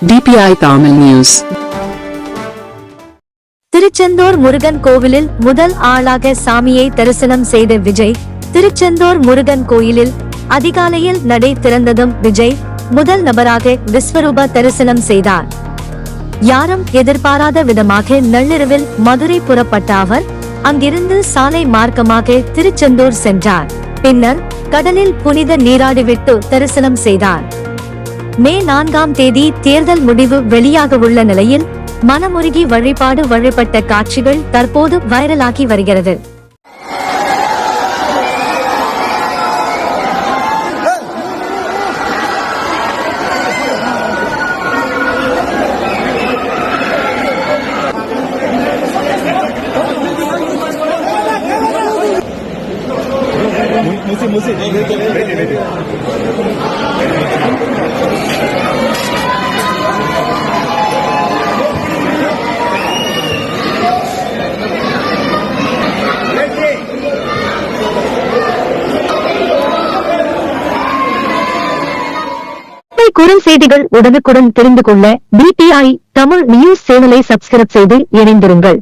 DPI Tamil News. Tiruchendur Murugan கோவிலில் முதல் ஆளாக சாமியை தரிசனம் செய்த விஜய். திருச்செந்தூர் முருகன் கோயிலில் அதிகாலையில் நடை திறந்ததும் விஜய் முதல் நபராக விஸ்வரூப தரிசனம் செய்தார். யாரும் எதிர்பாராத விதமாக நள்ளிரவில் மதுரை புறப்பட்ட அவர் அங்கிருந்து சாலை மார்க்கமாக திருச்செந்தூர் சென்றார். பின்னர் கடலில் புனித நீராடிவிட்டு தரிசனம் செய்தார். மே 4ஆம் தேதி தேர்தல் முடிவு வெளியாகவுள்ள நிலையில் மனமுருகி வழிபட்ட காட்சிகள் தற்போது வைரலாகி வருகிறது. குறுஞ்செய்திகள் உடனுக்குடன் தெரிந்து கொள்ள DPI தமிழ் நியூஸ் சேனலை சப்ஸ்கிரைப் செய்து இணைந்திருங்கள்.